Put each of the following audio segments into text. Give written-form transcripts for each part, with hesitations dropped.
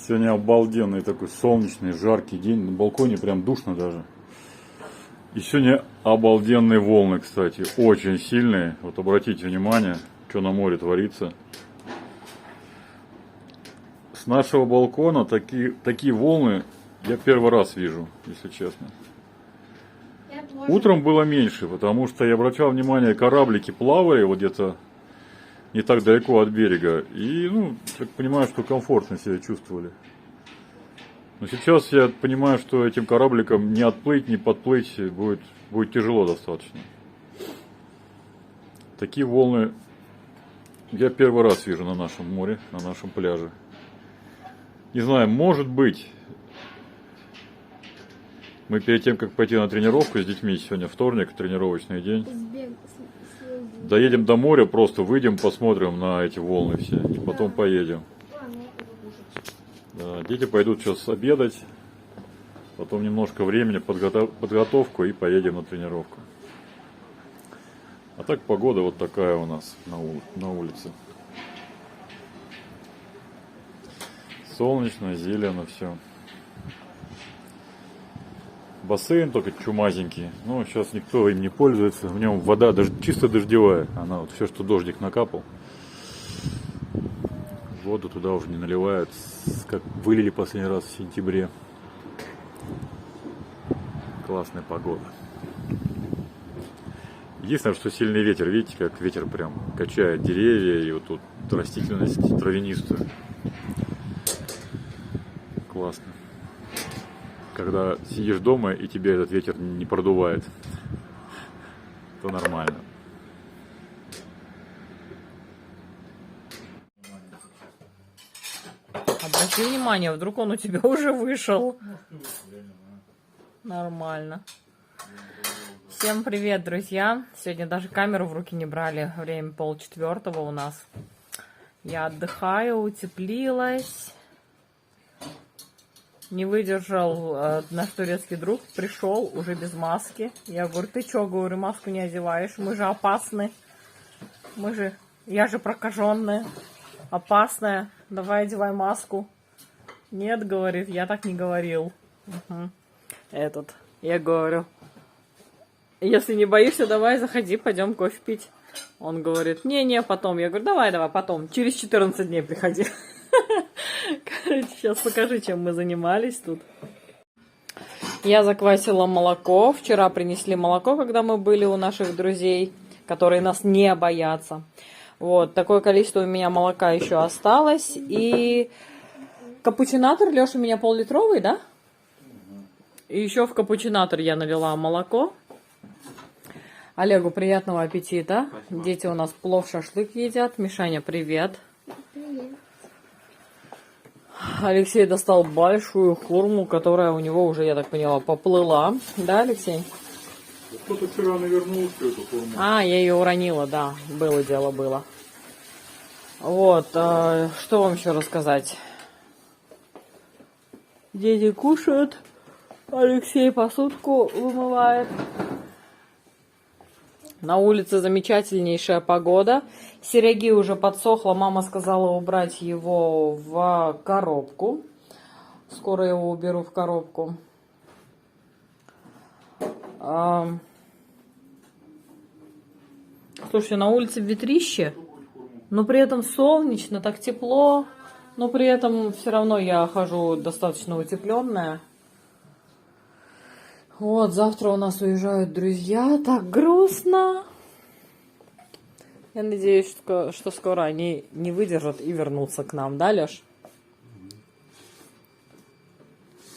Сегодня обалденный такой солнечный, жаркий день. На балконе прям душно даже. И сегодня обалденные волны, кстати. Очень сильные. Вот обратите внимание, что на море творится. С нашего балкона такие волны я первый раз вижу, если честно. Утром было меньше, потому что я обращал внимание, кораблики плавали вот где-то не так далеко от берега. И, так понимаю, что комфортно себя чувствовали. Но сейчас я понимаю, что этим корабликам не отплыть, не подплыть будет тяжело достаточно. Такие волны я первый раз вижу на нашем море, на нашем пляже. Не знаю, может быть, мы перед тем, как пойти на тренировку с детьми, сегодня вторник, тренировочный день, доедем до моря, просто выйдем, посмотрим на эти волны все, и потом поедем. Да, дети пойдут сейчас обедать, потом немножко времени, подготовку и поедем на тренировку. А так погода вот такая у нас на улице. Солнечно, зелено все. Бассейн только чумазенький, но сейчас никто им не пользуется. В нем вода чисто дождевая. Она вот все, что дождик накапал. Воду туда уже не наливают, как вылили последний раз в сентябре. Классная погода. Единственное, что сильный ветер. Видите, как ветер прям качает деревья и вот тут растительность травянистую. Классно. Когда сидишь дома и тебе этот ветер не продувает, то нормально. Обрати внимание, вдруг он у тебя уже вышел. Нормально. Всем привет, друзья. Сегодня даже камеру в руки не брали. Время 3:30 у нас. Я отдыхаю, утеплилась. Не выдержал наш турецкий друг, пришел уже без маски. Я говорю, ты что, говорю, маску не одеваешь? Мы же опасны. Я же прокаженная, опасная. Давай одевай маску. Нет, говорит, я так не говорил. Я говорю, если не боишься, давай заходи, пойдем кофе пить. Он говорит, не, потом. Я говорю, давай, потом. Через 14 дней приходи. Короче, сейчас покажу, чем мы занимались тут. Я заквасила молоко. Вчера принесли молоко, когда мы были у наших друзей, которые нас не боятся. Вот, такое количество у меня молока еще осталось. И капучинатор, Леша, у меня пол-литровый, да? И еще в капучинатор я налила молоко. Олегу приятного аппетита. Спасибо. Дети у нас плов, шашлык едят. Мишаня, привет. Привет. Алексей достал большую хурму, которая у него уже, я так поняла, поплыла. Да, Алексей? Кто-то вчера навернул всю эту хурму. Я ее уронила, да. Было дело, было. Вот, что вам еще рассказать? Дети кушают. Алексей посудку вымывает. На улице замечательнейшая погода. Сереги уже подсохло. Мама сказала убрать его в коробку. Скоро его уберу в коробку. Слушайте, на улице ветрище, но при этом солнечно, так тепло. Но при этом все равно я хожу достаточно утепленная. Вот, завтра у нас уезжают друзья. Так грустно. Я надеюсь, что скоро они не выдержат и вернутся к нам. Да, Леш?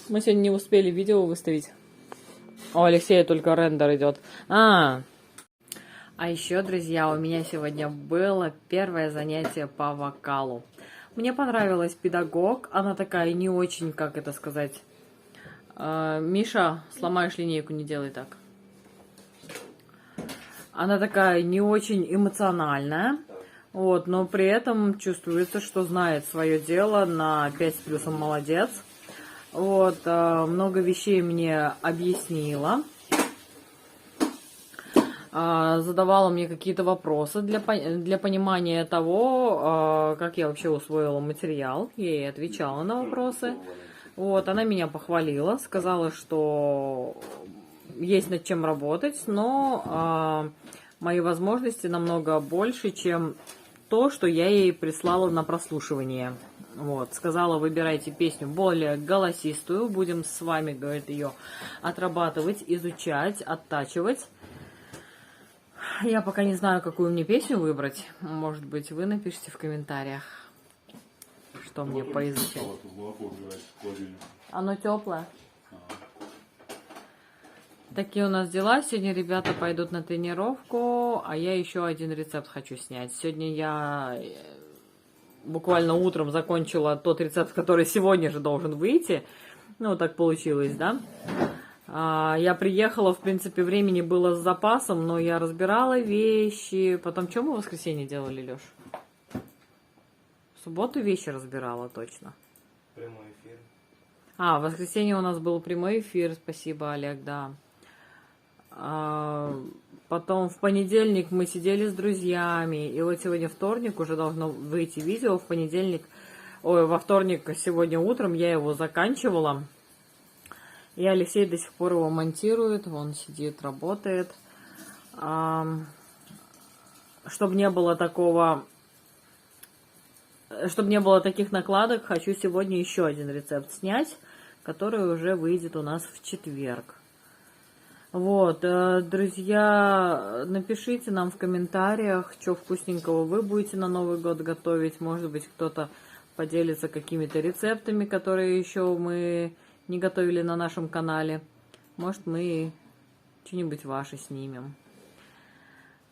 Мы сегодня не успели видео выставить. У Алексея только рендер идет. А еще, друзья, у меня сегодня было первое занятие по вокалу. Мне понравилась педагог. Она такая не очень, как это сказать... Миша, сломаешь линейку, не делай так. Она такая не очень эмоциональная, вот, но при этом чувствуется, что знает свое дело, на 5 с плюсом молодец. Вот, много вещей мне объяснила. задавала мне какие-то вопросы для понимания того, как я вообще усвоила материал. Я ей отвечала на вопросы. Вот, она меня похвалила, сказала, что есть над чем работать, но мои возможности намного больше, чем то, что я ей прислала на прослушивание. Вот, сказала, выбирайте песню более голосистую, будем с вами, говорит, ее отрабатывать, изучать, оттачивать. Я пока не знаю, какую мне песню выбрать. Может быть, вы напишите в комментариях, что мне поизучать. Оно теплое. Такие у нас дела. Сегодня ребята пойдут на тренировку, а я еще один рецепт хочу снять. Сегодня я буквально утром закончила тот рецепт, который сегодня же должен выйти. Ну, так получилось, да? Я приехала, в принципе, времени было с запасом, но я разбирала вещи. Потом, что мы в воскресенье делали, Леш? В субботу вещи разбирала, точно. Прямой эфир. В воскресенье у нас был прямой эфир, спасибо, Олег, да. Потом в понедельник мы сидели с друзьями, и вот сегодня вторник, уже должно выйти видео, во вторник сегодня утром я его заканчивала. И Алексей до сих пор его монтирует, он сидит, работает. Чтобы не было таких накладок, хочу сегодня еще один рецепт снять, который уже выйдет у нас в четверг. Вот, друзья, напишите нам в комментариях, что вкусненького вы будете на Новый год готовить. Может быть, кто-то поделится какими-то рецептами, которые еще мы не готовили на нашем канале. Может, мы что-нибудь ваше снимем.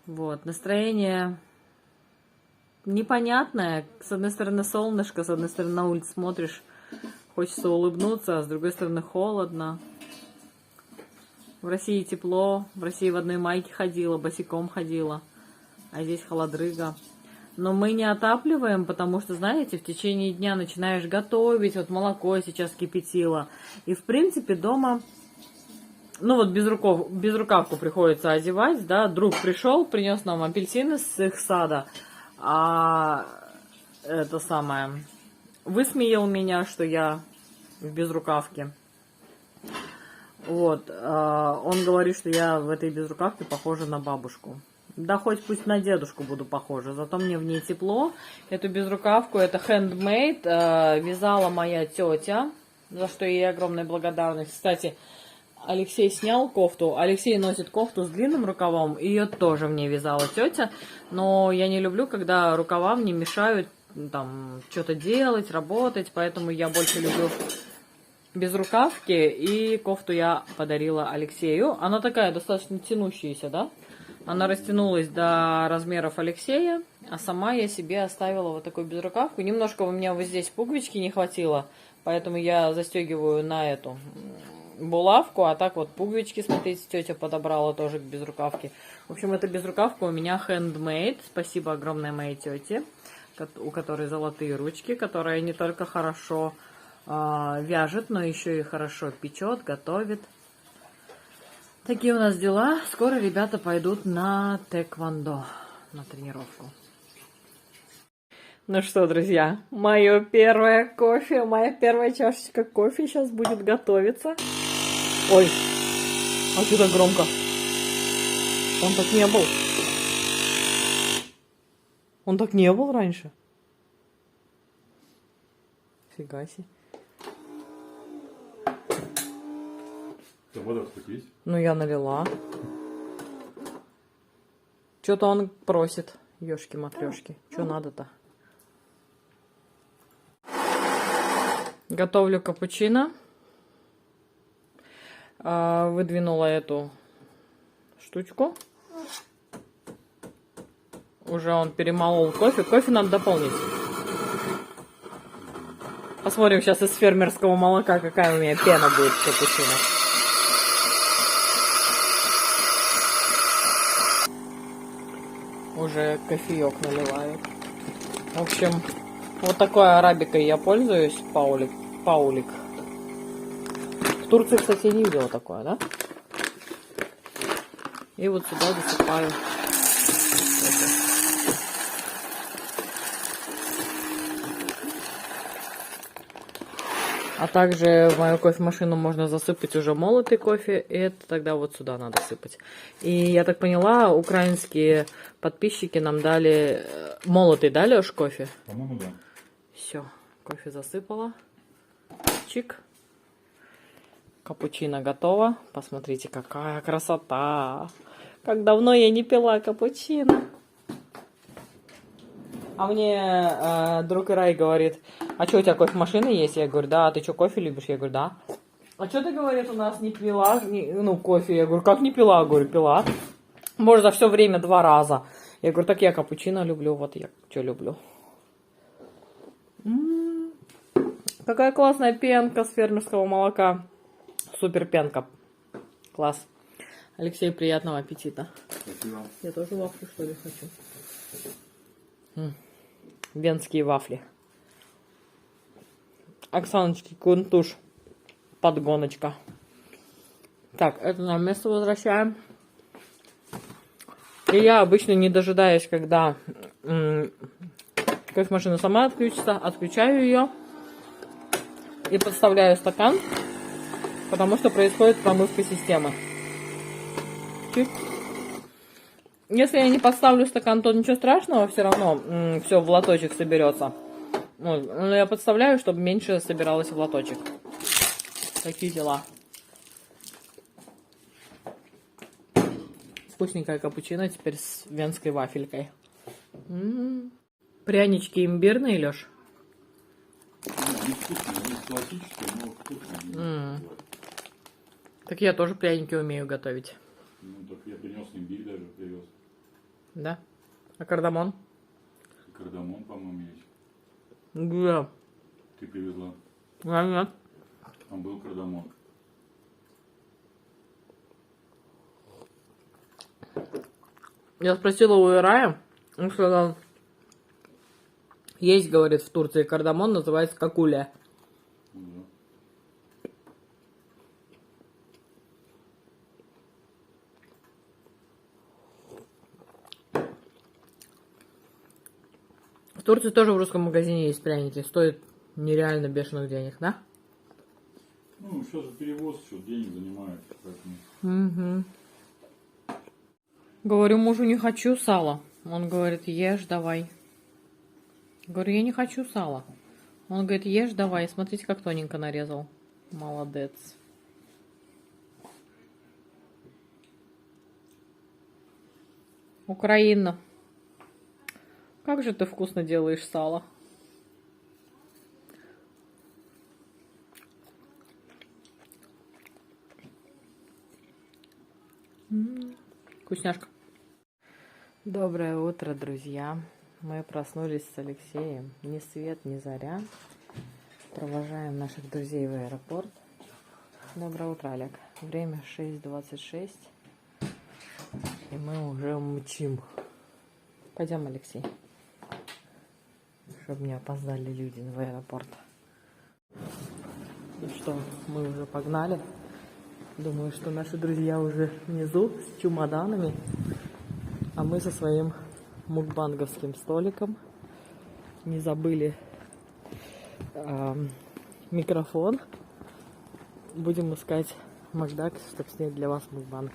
Вот, настроение непонятное. С одной стороны солнышко, с одной стороны на улице смотришь, хочется улыбнуться, а с другой стороны холодно. В России тепло, в России в одной майке ходила, босиком ходила, а здесь холодрыга. Но мы не отапливаем, потому что, знаете, в течение дня начинаешь готовить, вот молоко сейчас кипятила. И, в принципе, дома, ну вот безрукавку приходится одевать, да, друг пришел, принес нам апельсины с их сада, высмеял меня, что я в безрукавке. Вот, он говорит, что я в этой безрукавке похожа на бабушку. Да хоть пусть на дедушку буду похожа, зато мне в ней тепло. Эту безрукавку, это handmade, вязала моя тетя, за что ей огромная благодарность. Кстати, Алексей снял кофту. Алексей носит кофту с длинным рукавом, ее тоже мне вязала тетя. Но я не люблю, когда рукава мне мешают там что-то делать, работать, поэтому я больше люблю безрукавки, и кофту я подарила Алексею. Она такая достаточно тянущаяся, да? Она растянулась до размеров Алексея, а сама я себе оставила вот такую безрукавку. Немножко у меня вот здесь пуговички не хватило, поэтому я застегиваю на эту булавку, а так вот пуговички, смотрите, тетя подобрала тоже к безрукавке. В общем, эта безрукавка у меня handmade. Спасибо огромное моей тете, у которой золотые ручки, которая не только хорошо вяжет, но еще и хорошо печет, готовит. Такие у нас дела. Скоро ребята пойдут на тэквондо, на тренировку. Ну что, друзья, мое первое кофе, моя первая чашечка кофе сейчас будет готовиться. Ой, а что так громко? Он так не был. Он так не был раньше. Фига себе. Вода хоть есть? Ну, я налила. Что-то он просит. Ёшки-матрёшки. Что надо-то? Готовлю капучино. Выдвинула эту штучку. Уже он перемолол кофе. Кофе надо дополнить. Посмотрим сейчас из фермерского молока, какая у меня пена будет в капучино. Уже кофеек наливают. В общем, вот такой арабикой я пользуюсь, Паулик. В Турции, кстати, я не видела такое, да? И вот сюда засыпаю. А также в мою кофемашину можно засыпать уже молотый кофе, и это тогда вот сюда надо сыпать. И я так поняла, украинские подписчики нам дали молотый, да, Лёш, кофе? По-моему, да. Все, кофе засыпала. Чик. Капучино готово. Посмотрите, какая красота. Как давно я не пила капучино. А мне друг Ирай говорит, а что, у тебя кофемашина есть? Я говорю, да. А ты что, кофе любишь? Я говорю, да. А что ты, говорит, у нас не пила, кофе? Я говорю, как не пила? Говорю, пила. Может, за все время 2 раза. Я говорю, так я капучино люблю, вот я что люблю. Какая классная пенка с фермерского молока. Супер пенка. Класс. Алексей, приятного аппетита. Спасибо. Я тоже вафли, что ли, хочу. Венские вафли. Оксаночки, кунтуш. Подгоночка. Так, это на место возвращаем. И я обычно не дожидаюсь, когда кофемашина сама отключится, отключаю ее и подставляю стакан, потому что происходит промывка системы. Чик. Если я не подставлю стакан, то ничего страшного, все равно все в лоточек соберется. Но я подставляю, чтобы меньше собиралось в лоточек. Такие дела. Вкусненькая капучино теперь с венской вафелькой. Прянички имбирные, Лёш? Не вкусные, они классические, но вкусные. Так я тоже пряники умею готовить. Ну, так я принес имбирь даже, привез. Да? А кардамон? И кардамон, по-моему, есть. Да. Ты привезла. Нет. Там был кардамон. Я спросила у Ирая, он сказал, есть, говорит, в Турции кардамон, называется какуля. Да. В Турции тоже в русском магазине есть пряники, стоит нереально бешеных денег, да? Ну, сейчас же перевоз, что денег занимает. Поэтому... Угу. Говорю, мужу не хочу сала. Он говорит, ешь давай. Говорю, я не хочу сала. Он говорит, ешь давай. Смотрите, как тоненько нарезал. Молодец. Украина. Как же ты вкусно делаешь сало. Вкусняшка. Доброе утро, друзья. Мы проснулись с Алексеем. Ни свет, ни заря. Провожаем наших друзей в аэропорт. Доброе утро, Олег. Время 6:26. И мы уже мчим. Пойдем, Алексей. Чтобы не опоздали люди в аэропорт. Ну что, мы уже погнали. Думаю, что наши друзья уже внизу с чемоданами. А мы со своим мукбанговским столиком. Не забыли микрофон. Будем искать Макдак, чтобы снять для вас мукбанг.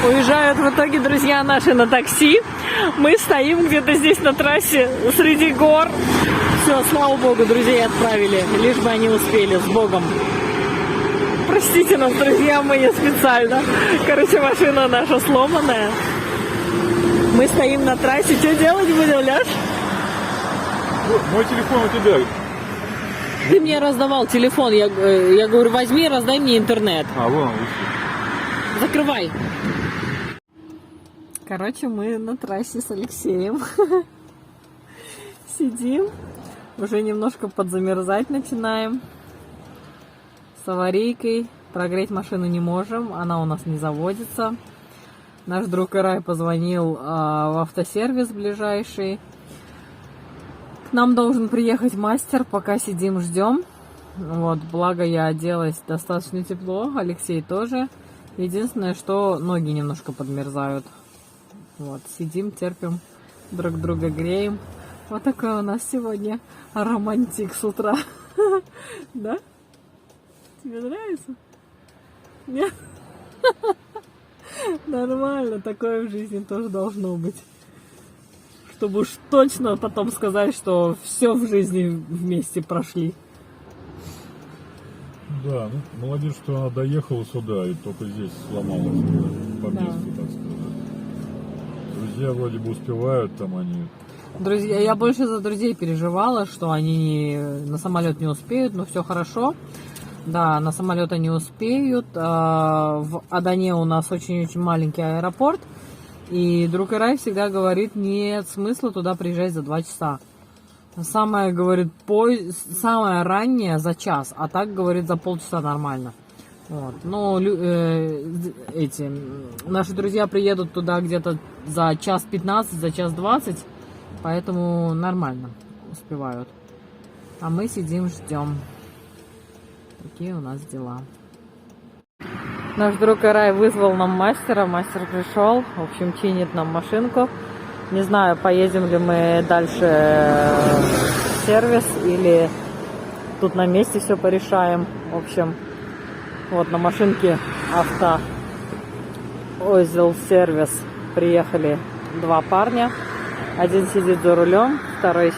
Уезжают в итоге друзья наши на такси. Мы стоим где-то здесь на трассе среди гор. Все, слава богу, друзей отправили. Лишь бы они успели. С Богом. Простите нас, друзья, мы не специально. Короче, машина наша сломанная. Мы стоим на трассе. Что делать будем, Ляш? Мой телефон у тебя. Ты мне раздавал телефон. Я говорю, возьми, раздай мне интернет. А, вон. Закрывай. Короче, мы на трассе с Алексеем. Сидим. Уже немножко подзамерзать начинаем. С аварийкой. Прогреть машину не можем. Она у нас не заводится. Наш друг Ирай позвонил в автосервис ближайший. К нам должен приехать мастер. Пока сидим, ждем. Вот, благо я оделась достаточно тепло. Алексей тоже. Единственное, что ноги немножко подмерзают. Вот, сидим, терпим, друг друга греем. Вот такой у нас сегодня романтик с утра. Да? Тебе нравится? Нет? Нормально, такое в жизни тоже должно быть. Чтобы уж точно потом сказать, что все в жизни вместе прошли. Да, ну молодец, что она доехала сюда и только здесь сломалась по месту, так сказать. Друзья вроде бы успевают, там они. Друзья, я больше за друзей переживала, что они на самолет не успеют, но все хорошо. Да, на самолет они успеют. В Адане у нас очень-очень маленький аэропорт. И друг Ирай всегда говорит, нет смысла туда приезжать за 2 часа. Самое, говорит, самое раннее за час, а так, говорит, за полчаса нормально. Вот. Но наши друзья приедут туда где-то за час 15, за час 20, поэтому нормально успевают. А мы сидим, ждем. Такие у нас дела. Наш друг Ирай вызвал нам мастера, мастер пришел, в общем, чинит нам машинку. Не знаю, поедем ли мы дальше в сервис или тут на месте все порешаем. В общем, вот на машинке Озел сервис приехали 2 парня. Один сидит за рулем, второй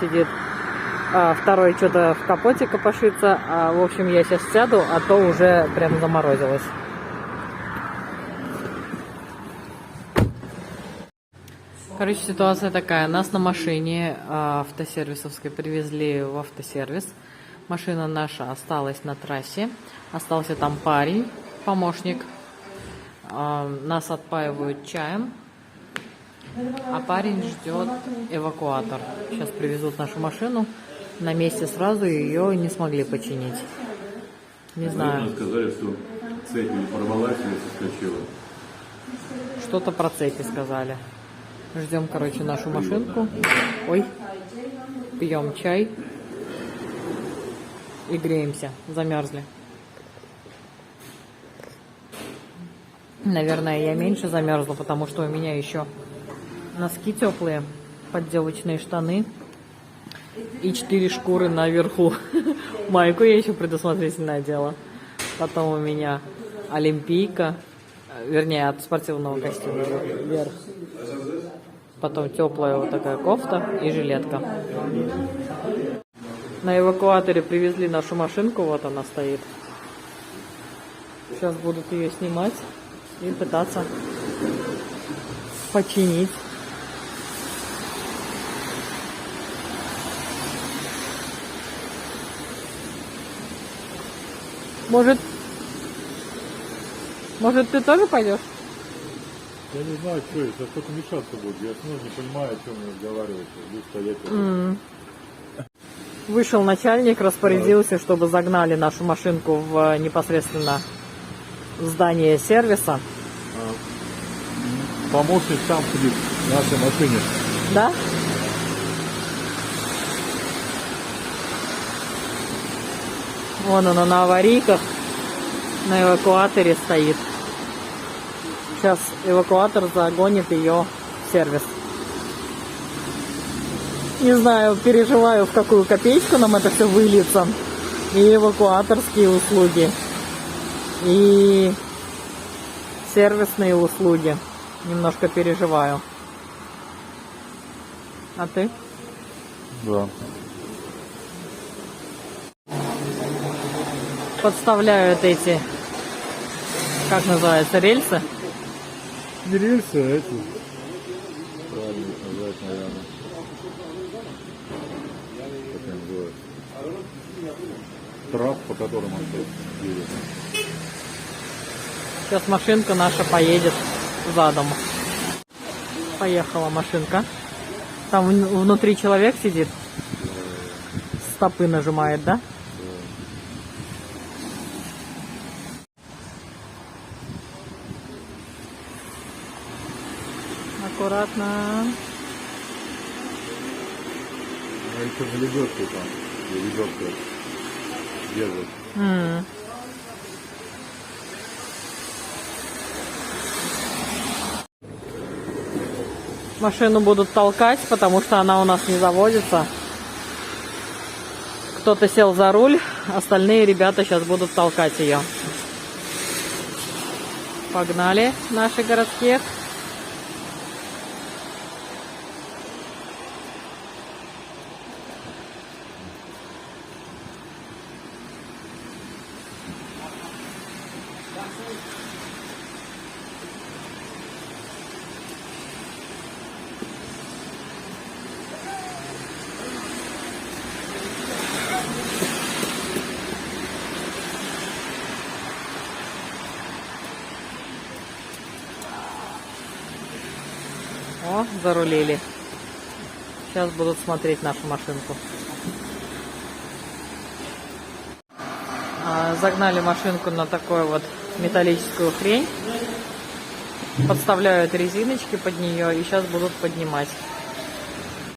что-то в капоте копошится. В общем, я сейчас сяду, а то уже прям заморозилось. Короче, ситуация такая. Нас на машине автосервисовской привезли в автосервис. Машина наша осталась на трассе. Остался там парень, помощник. Нас отпаивают чаем. А парень ждет эвакуатор. Сейчас привезут нашу машину. На месте сразу ее не смогли починить. Не знаю. Сказали, что цепь порвалась или соскочила. Что-то про цепи сказали. Ждем, короче, нашу машинку. Ой. Пьем чай. И греемся. Замерзли. Наверное, я меньше замерзла, потому что у меня еще носки теплые, подделочные штаны и 4 шкуры наверху. Майку я еще предусмотрительно одела. Потом у меня олимпийка, вернее, от спортивного костюма вверх. Потом теплая вот такая кофта и жилетка. На эвакуаторе привезли нашу машинку, вот она стоит. Сейчас будут ее снимать и пытаться починить. Может, ты тоже пойдешь? Я не знаю, что это, только мешаться будет. Я не понимаю, о чем мне разговаривать. Буду стоять. Вышел начальник, распорядился, чтобы загнали нашу машинку в непосредственно здание сервиса. Помощник сам сидит в нашей машине. Да? Вон она на аварийках, на эвакуаторе стоит. Сейчас эвакуатор загонит ее в сервис. Не знаю, переживаю, в какую копеечку нам это все выльется. И эвакуаторские услуги, и сервисные услуги. Немножко переживаю. А ты? Да. Подставляют эти, как называется, рельсы? Не рельсы, а эти. Правильно их назвать, наверное. Как они называются? Трап, по которому он едет. Сейчас машинка наша поедет задом. Поехала машинка. Там внутри человек сидит. Стопы нажимает, да? Аккуратно. А еще на лебедке там. Лебедка держит. Машину будут толкать, потому что она у нас не заводится. Кто-то сел за руль, остальные ребята сейчас будут толкать ее. Погнали наши городские. О, зарулили. Сейчас будут смотреть нашу машинку. Загнали машинку на такую вот металлическую хрень. Подставляют резиночки под нее и сейчас будут поднимать.